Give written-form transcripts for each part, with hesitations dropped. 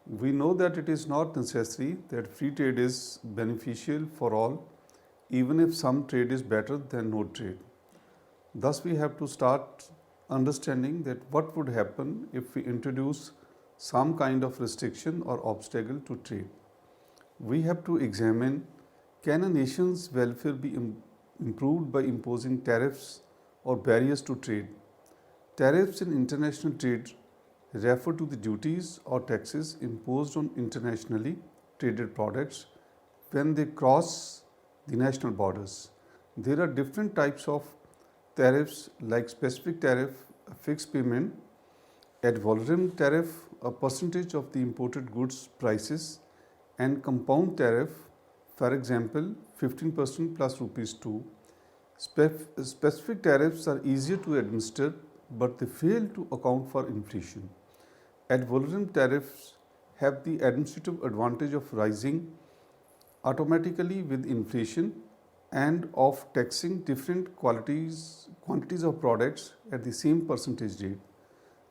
We know that it is not necessary that free trade is beneficial for all, even if some trade is better than no trade. Thus, we have to start understanding that what would happen if we introduce some kind of restriction or obstacle to trade. We have to examine, can a nation's welfare be improved by imposing tariffs or barriers to trade? Tariffs in international trade refer to the duties or taxes imposed on internationally traded products when they cross the national borders. There are different types of tariffs like specific tariff, a fixed payment, ad valorem tariff, a percentage of the imported goods prices, and compound tariff, for example, 15% plus rupees 2. Specific tariffs are easier to administer, but they fail to account for inflation. Ad valorem tariffs have the administrative advantage of rising automatically with inflation and of taxing different quantities of products at the same percentage rate.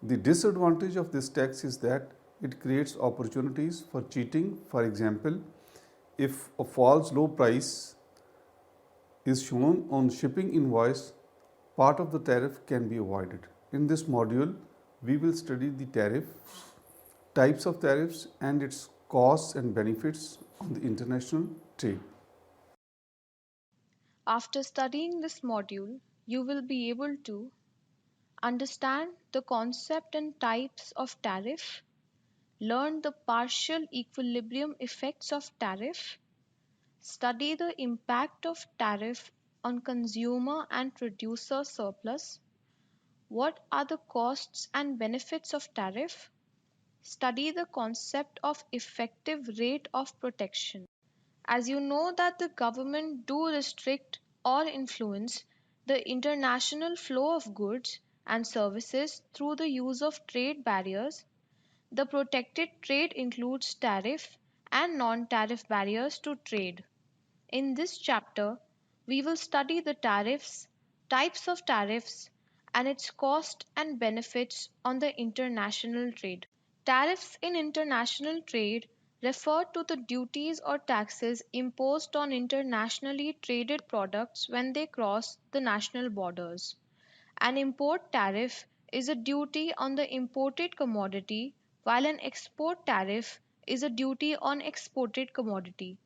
The disadvantage of this tax is that it creates opportunities for cheating. For example, if a false low price is shown on shipping invoice, part of the tariff can be avoided. In this module, we will study the tariff, types of tariffs, and its costs and benefits on the international trade. After studying this module, you will be able to understand the concept and types of tariff, learn the partial equilibrium effects of tariff, study the impact of tariff on consumer and producer surplus, what are the costs and benefits of tariff, study the concept of effective rate of protection. As you know that the government do restrict or influence the international flow of goods and services through the use of trade barriers, the protected trade includes tariff and non-tariff barriers to trade. In this chapter, we will study the tariffs, types of tariffs, and its cost and benefits on the international trade. Tariffs in international trade refer to the duties or taxes imposed on internationally traded products when they cross the national borders. An import tariff is a duty on the imported commodity, while an export tariff is a duty on exported commodity.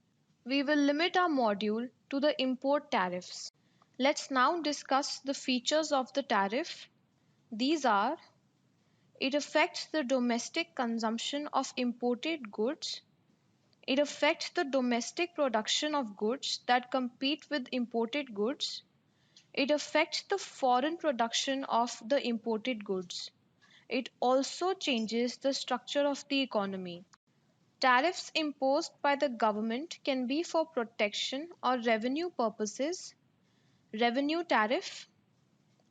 We will limit our module to the import tariffs. Let's now discuss the features of the tariff. These are: it affects the domestic consumption of imported goods. It affects the domestic production of goods that compete with imported goods. It affects the foreign production of the imported goods. It also changes the structure of the economy. Tariffs imposed by the government can be for protection or revenue purposes. Revenue tariff.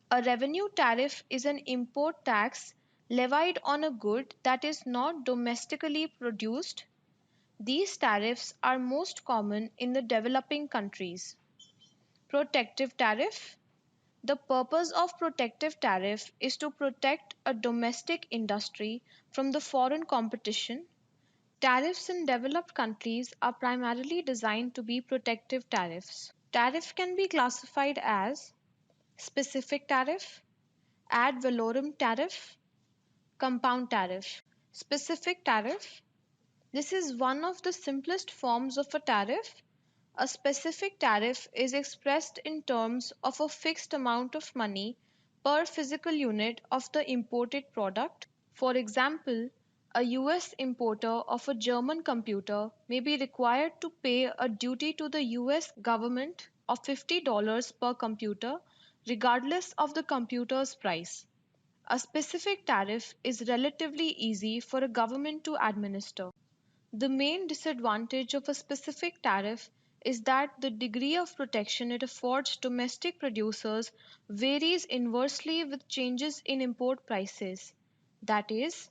A revenue tariff is an import tax levied on a good that is not domestically produced. These tariffs are most common in the developing countries. Protective tariff. The purpose of protective tariff is to protect a domestic industry from the foreign competition. Tariffs in developed countries are primarily designed to be protective tariffs. Tariff can be classified as specific tariff, ad valorem tariff, compound tariff. Specific tariff. This is one of the simplest forms of a tariff. A specific tariff is expressed in terms of a fixed amount of money per physical unit of the imported product. For example, a US importer of a German computer may be required to pay a duty to the US government of $50 per computer, regardless of the computer's price. A specific tariff is relatively easy for a government to administer. The main disadvantage of a specific tariff is that the degree of protection it affords domestic producers varies inversely with changes in import prices. That is,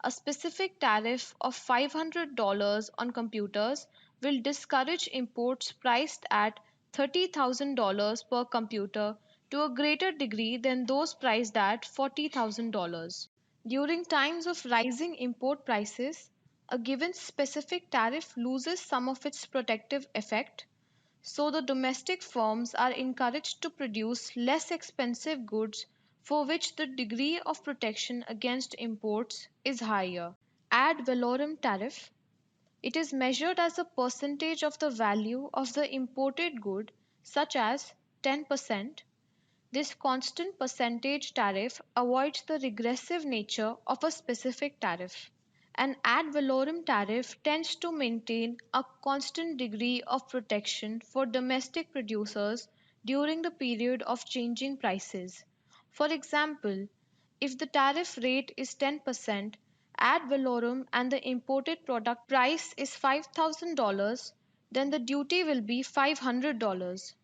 a specific tariff of $500 on computers will discourage imports priced at $30,000 per computer to a greater degree than those priced at $40,000. During times of rising import prices, A given specific tariff loses some of its protective effect, so the domestic firms are encouraged to produce less expensive goods for which the degree of protection against imports is higher. Ad valorem tariff. It is measured as a percentage of the value of the imported good, such as 10%. This constant percentage tariff avoids the regressive nature of a specific tariff. An ad valorem tariff tends to maintain a constant degree of protection for domestic producers during the period of changing prices. For example, if the tariff rate is 10%, ad valorem and the imported product price is $5,000, then the duty will be $500.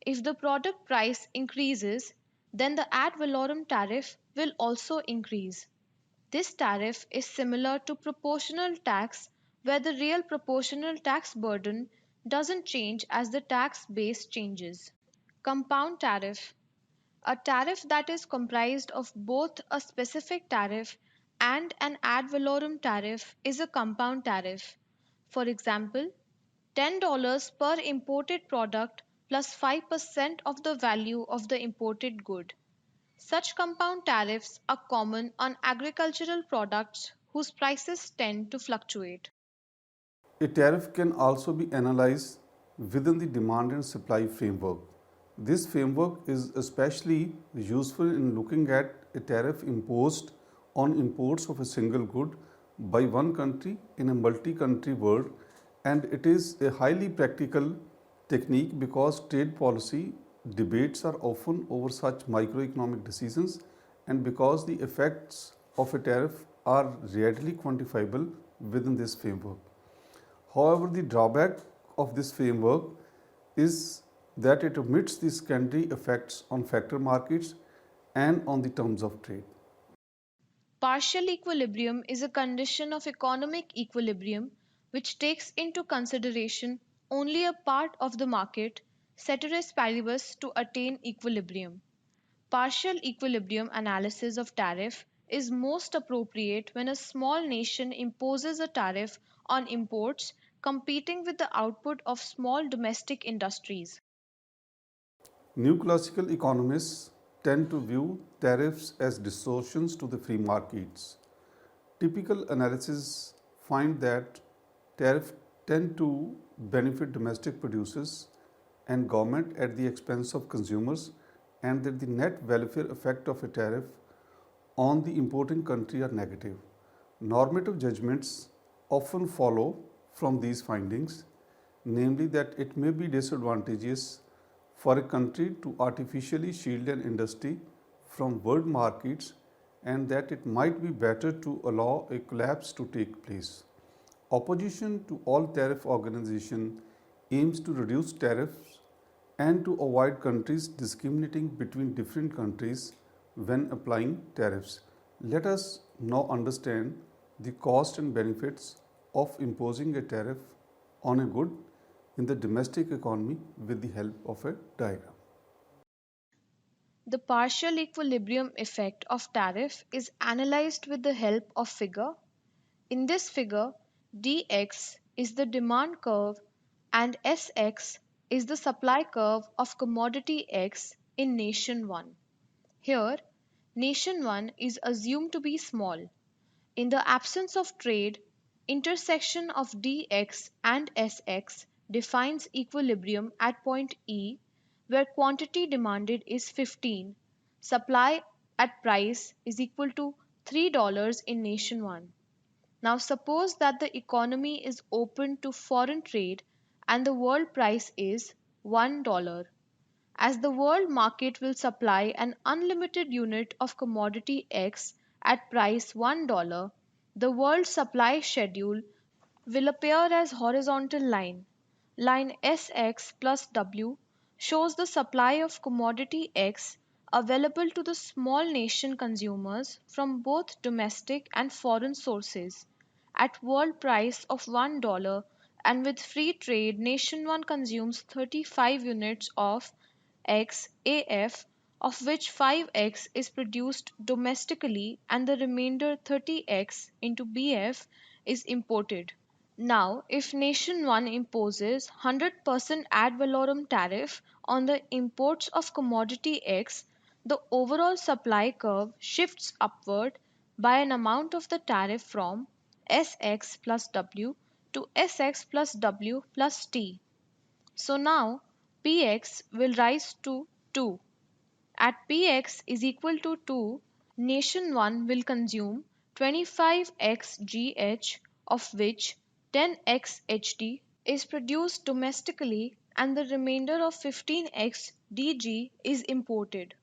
If the product price increases, then the ad valorem tariff will also increase. This tariff is similar to proportional tax, where the real proportional tax burden doesn't change as the tax base changes. Compound tariff. A tariff that is comprised of both a specific tariff and an ad valorem tariff is a compound tariff. For example, $10 per imported product plus 5% of the value of the imported good. Such compound tariffs are common on agricultural products whose prices tend to fluctuate. A tariff can also be analyzed within the demand and supply framework. This framework is especially useful in looking at a tariff imposed on imports of a single good by one country in a multi country world, and it is a highly practical technique because trade policy debates are often over such microeconomic decisions and because the effects of a tariff are readily quantifiable within this framework. However, the drawback of this framework is that it omits the secondary effects on factor markets and on the terms of trade. Partial equilibrium is a condition of economic equilibrium which takes into consideration only a part of the market, ceteris paribus, to attain equilibrium. Partial equilibrium analysis of tariff is most appropriate when a small nation imposes a tariff on imports competing with the output of small domestic industries. New classical economists tend to view tariffs as distortions to the free markets. Typical analysis find that tariffs tend to benefit domestic producers and government at the expense of consumers, and that the net welfare effect of a tariff on the importing country are negative. Normative judgments often follow from these findings, namely that it may be disadvantageous for a country to artificially shield an industry from world markets and that it might be better to allow a collapse to take place. Opposition to all tariff organization aims to reduce tariffs and to avoid countries discriminating between different countries when applying tariffs. Let us now understand the cost and benefits of imposing a tariff on a good in the domestic economy with the help of a diagram. The partial equilibrium effect of tariff is analyzed with the help of figure. In this figure, dx is the demand curve and sx is the supply curve of commodity X in nation 1. Here, nation 1 is assumed to be small. In the absence of trade, intersection of dx and sx defines equilibrium at point E where quantity demanded is 15, supply at price is equal to $3 in nation 1. Now suppose that the economy is open to foreign trade and the world price is $1. As the world market will supply an unlimited unit of commodity X at price $1, the world supply schedule will appear as horizontal line. Line SX plus W shows the supply of commodity X available to the small nation consumers from both domestic and foreign sources at world price of $1, and with free trade nation 1 consumes 35 units of X AF, of which 5x is produced domestically and the remainder 30x into BF is imported. Now, if Nation 1 imposes 100% ad valorem tariff on the imports of commodity X, the overall supply curve shifts upward by an amount of the tariff from Sx plus W to Sx plus W plus T. So now Px will rise to 2. At Px is equal to 2, Nation 1 will consume 25x GH, of which 10x HT is produced domestically and the remainder of 15x DG is imported.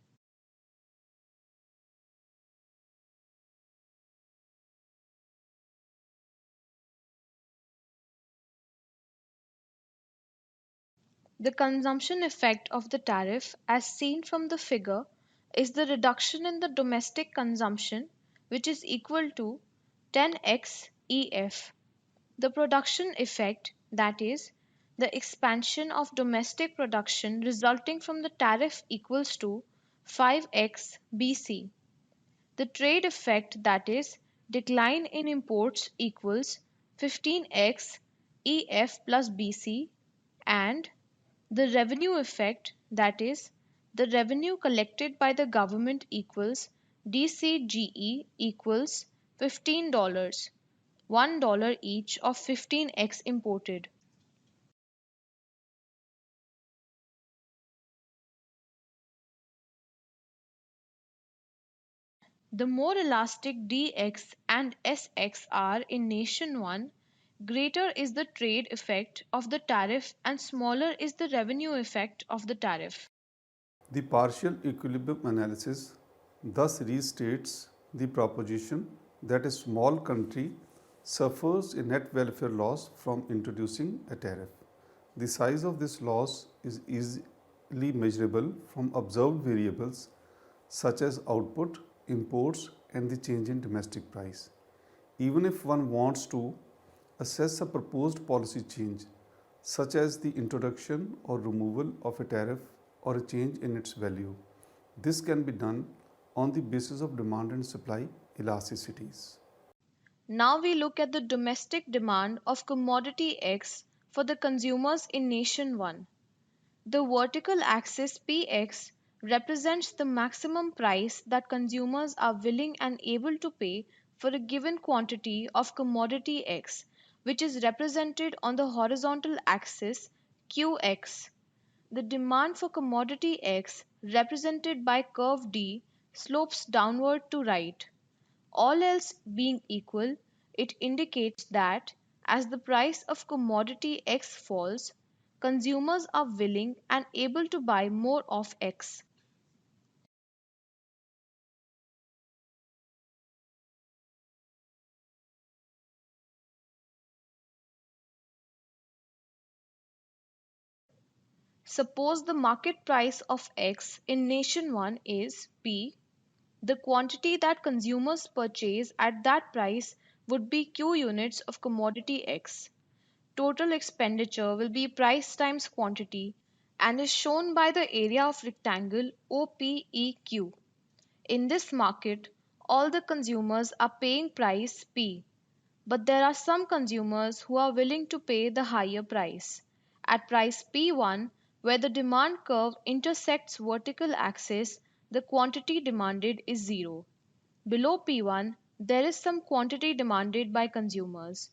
The consumption effect of the tariff, as seen from the figure, is the reduction in the domestic consumption, which is equal to 10x EF. The production effect, that is, the expansion of domestic production resulting from the tariff, equals to 5x BC. The trade effect, that is, decline in imports, equals 15x EF plus BC, and the revenue effect, that is, the revenue collected by the government, equals DCGE equals $15, $1 each of 15x imported. The more elastic dx and sx are in Nation 1, greater is the trade effect of the tariff and smaller is the revenue effect of the tariff. The partial equilibrium analysis thus restates the proposition that a small country suffers a net welfare loss from introducing a tariff. The size of this loss is easily measurable from observed variables such as output, imports, and the change in domestic price. Even if one wants to assess a proposed policy change, such as the introduction or removal of a tariff or a change in its value, this can be done on the basis of demand and supply elasticities. Now we look at the domestic demand of commodity X for the consumers in Nation 1. The vertical axis Px represents the maximum price that consumers are willing and able to pay for a given quantity of commodity X, which is represented on the horizontal axis Qx. The demand for commodity X, represented by curve D, slopes downward to right. All else being equal, it indicates that as the price of commodity X falls, consumers are willing and able to buy more of X. Suppose the market price of X in Nation 1 is P. The quantity that consumers purchase at that price would be Q units of commodity X. Total expenditure will be price times quantity and is shown by the area of rectangle OPEQ. In this market, all the consumers are paying price P, but there are some consumers who are willing to pay the higher price. At price P1, where the demand curve intersects vertical axis, the quantity demanded is 0. Below P1, there is some quantity demanded by consumers.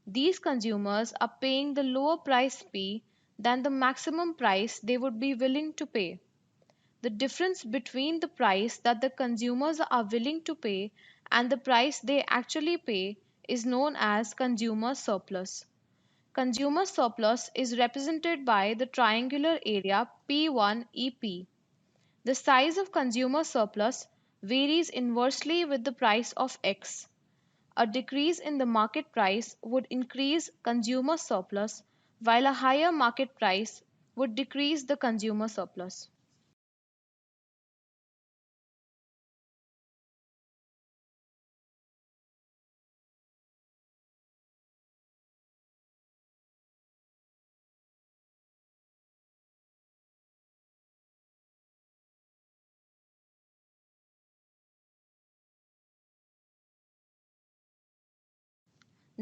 These consumers are paying the lower price P than the maximum price they would be willing to pay. The difference between the price that the consumers are willing to pay and the price they actually pay is known as consumer surplus. Consumer surplus is represented by the triangular area P1EP. The size of consumer surplus varies inversely with the price of X. A decrease in the market price would increase consumer surplus, while a higher market price would decrease the consumer surplus.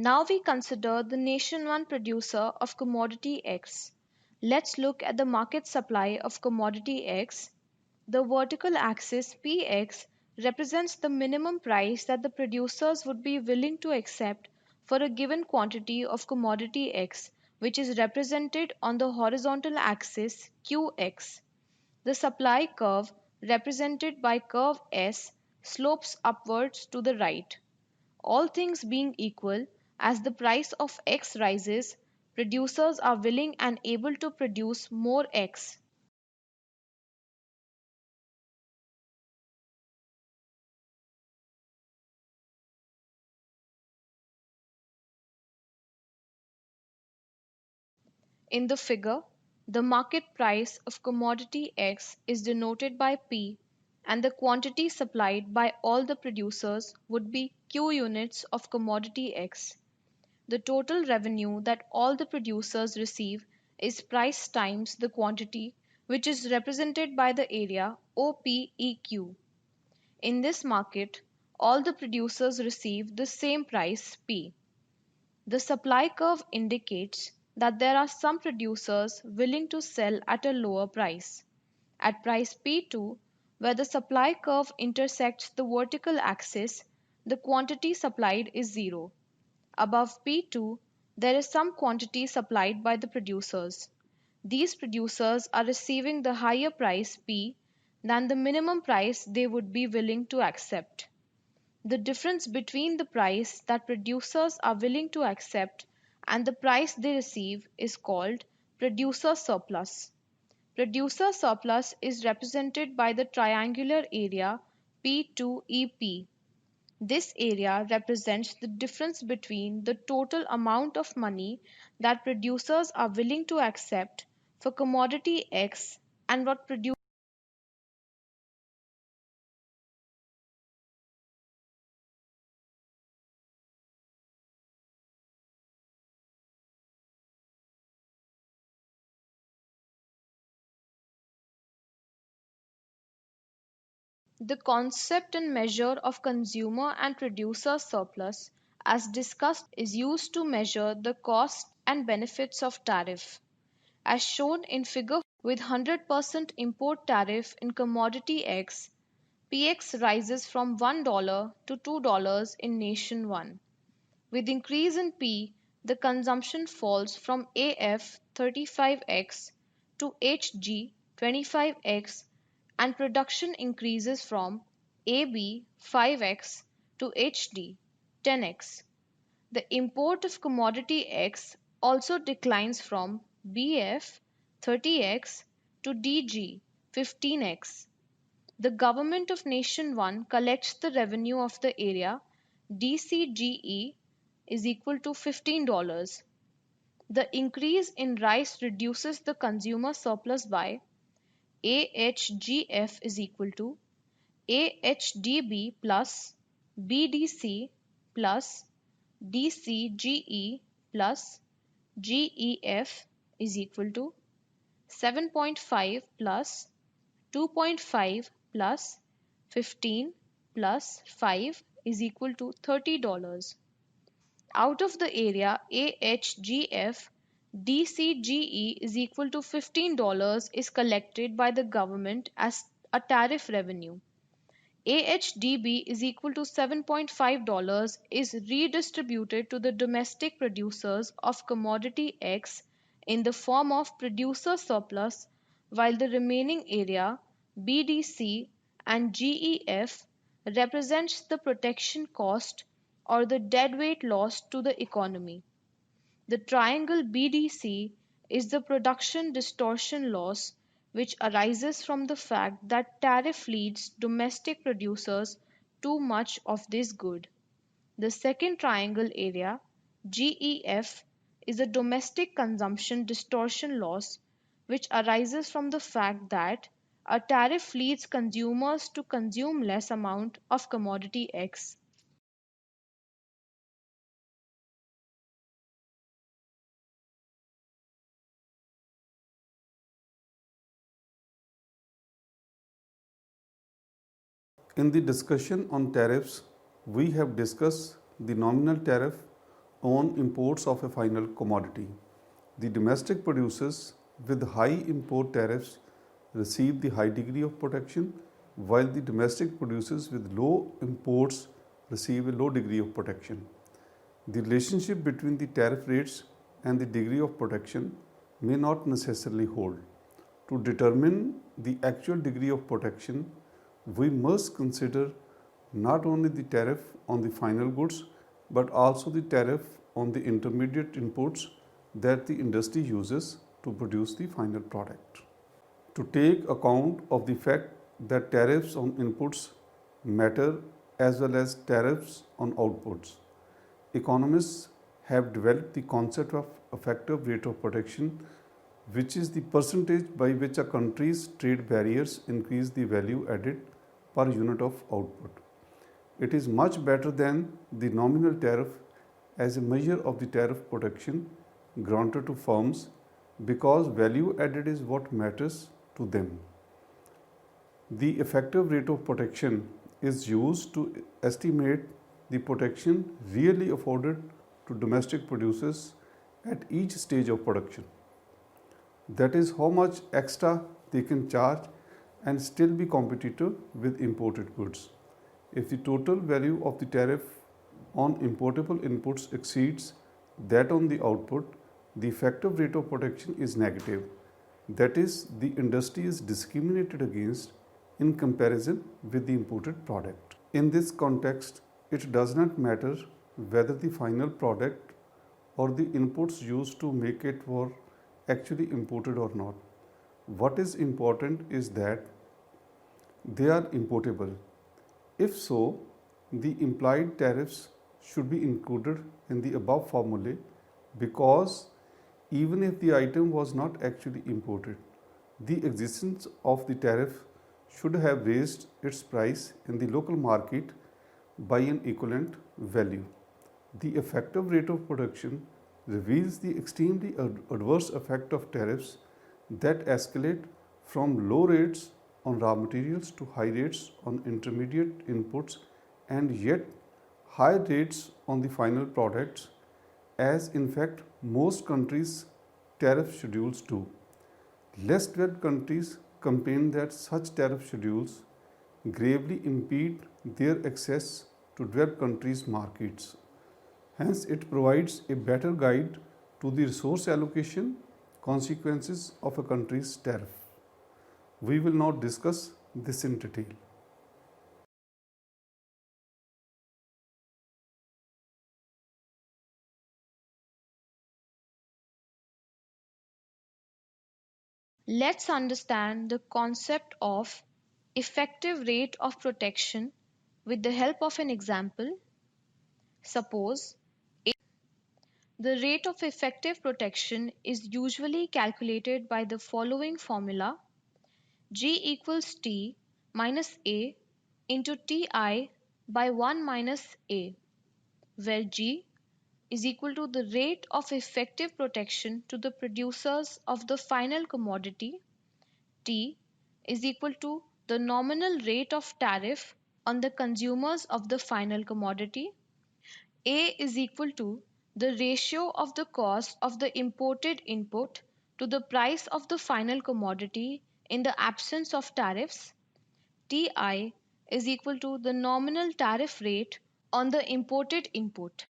Now we consider the nation one producer of commodity X. Let's look at the market supply of commodity X. The vertical axis Px represents the minimum price that the producers would be willing to accept for a given quantity of commodity X, which is represented on the horizontal axis Qx. The supply curve, represented by curve S, slopes upwards to the right. All things being equal, as the price of X rises, producers are willing and able to produce more X. In the figure, the market price of commodity X is denoted by P, and the quantity supplied by all the producers would be Q units of commodity X. The total revenue that all the producers receive is price times the quantity, which is represented by the area OPEQ. In this market, all the producers receive the same price P. The supply curve indicates that there are some producers willing to sell at a lower price. At price P2, where the supply curve intersects the vertical axis, the quantity supplied is zero. Above P2, there is some quantity supplied by the producers. These producers are receiving the higher price P than the minimum price they would be willing to accept. The difference between the price that producers are willing to accept and the price they receive is called producer surplus. Producer surplus is represented by the triangular area P2EP. This area represents the difference between the total amount of money that producers are willing to accept for commodity X and what producers. The concept and measure of consumer and producer surplus, as discussed, is used to measure the costs and benefits of tariff. As shown in figure with 100% import tariff in commodity X, PX rises from $1 to $2 in nation 1. With increase in P, the consumption falls from AF 35x to HG 25x and production increases from AB 5x to HD 10x. The import of commodity X also declines from BF 30x to DG 15x. The government of Nation 1 collects the revenue of the area DCGE is equal to $15. The increase in rice reduces the consumer surplus by AHGF is equal to AHDB plus BDC plus DCGE plus GEF is equal to 7.5 plus 2.5 plus 15 plus 5 is equal to $30. Out of the area AHGF, DCGE is equal to $15 is collected by the government as a tariff revenue. AHDB is equal to $7.5 is redistributed to the domestic producers of commodity X in the form of producer surplus, while the remaining area BDC and GEF represents the protection cost or the deadweight loss to the economy. The triangle BDC is the production distortion loss which arises from the fact that tariff leads domestic producers too much of this good. The second triangle area, GEF, is a domestic consumption distortion loss which arises from the fact that a tariff leads consumers to consume less amount of commodity X. In the discussion on tariffs, we have discussed the nominal tariff on imports of a final commodity. The domestic producers with high import tariffs receive the high degree of protection, while the domestic producers with low imports receive a low degree of protection. The relationship between the tariff rates and the degree of protection may not necessarily hold. To determine the actual degree of protection, we must consider not only the tariff on the final goods but also the tariff on the intermediate inputs that the industry uses to produce the final product. To take account of the fact that tariffs on inputs matter as well as tariffs on outputs, economists have developed the concept of effective rate of protection, which is the percentage by which a country's trade barriers increase the value added per unit of output. It is much better than the nominal tariff as a measure of the tariff protection granted to firms because value added is what matters to them. The effective rate of protection is used to estimate the protection really afforded to domestic producers at each stage of production. That is how much extra they can charge and still be competitive with imported goods. If the total value of the tariff on importable inputs exceeds that on the output, the effective rate of protection is negative. That is, the industry is discriminated against in comparison with the imported product. In this context, it does not matter whether the final product or the inputs used to make it were actually imported or not. What is important is that they are importable. If so, the implied tariffs should be included in the above formulae because even if the item was not actually imported, the existence of the tariff should have raised its price in the local market by an equivalent value. The effective rate of production reveals the extremely adverse effect of tariffs that escalate from low rates on raw materials to high rates on intermediate inputs and yet high rates on the final products, as in fact most countries' tariff schedules do. Less developed countries complain that such tariff schedules gravely impede their access to developed countries' markets. Hence, it provides a better guide to the resource allocation consequences of a country's tariff. We will now discuss this in detail. Let's understand the concept of effective rate of protection with the help of an example. Suppose the rate of effective protection is usually calculated by the following formula: G equals T minus A into Ti by 1 minus A, where G is equal to the rate of effective protection to the producers of the final commodity. T is equal to the nominal rate of tariff on the consumers of the final commodity. A is equal to the ratio of the cost of the imported input to the price of the final commodity in the absence of tariffs. Ti is equal to the nominal tariff rate on the imported input.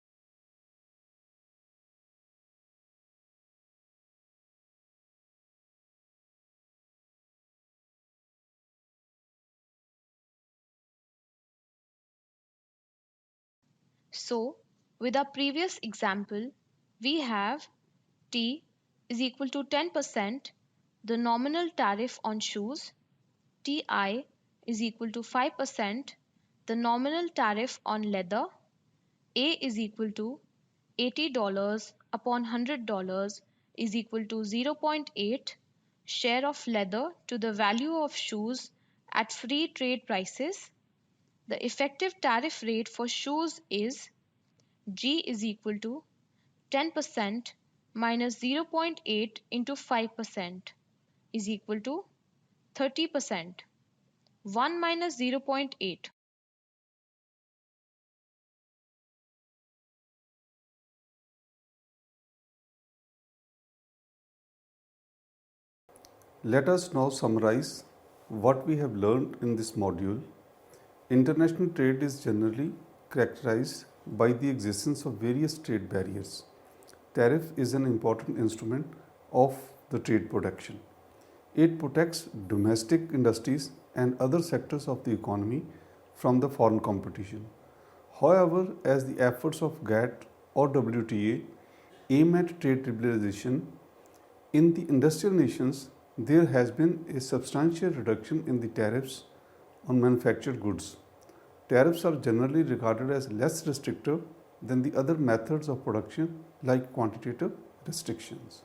So, with our previous example, we have T is equal to 10%, the nominal tariff on shoes. Ti is equal to 5%, the nominal tariff on leather. A is equal to $80 upon $100 is equal to 0.8 share of leather to the value of shoes at free trade prices. The effective tariff rate for shoes is G is equal to 10% minus 0.8 into 5% is equal to 30%. 1 minus 0.8. Let us now summarize what we have learned in this module. International trade is generally characterized by the existence of various trade barriers. Tariff is an important instrument of the trade protection. It protects domestic industries and other sectors of the economy from the foreign competition. However, as the efforts of GATT or WTA aim at trade liberalization, in the industrial nations, there has been a substantial reduction in the tariffs on manufactured goods. Tariffs are generally regarded as less restrictive than the other methods of production like quantitative restrictions.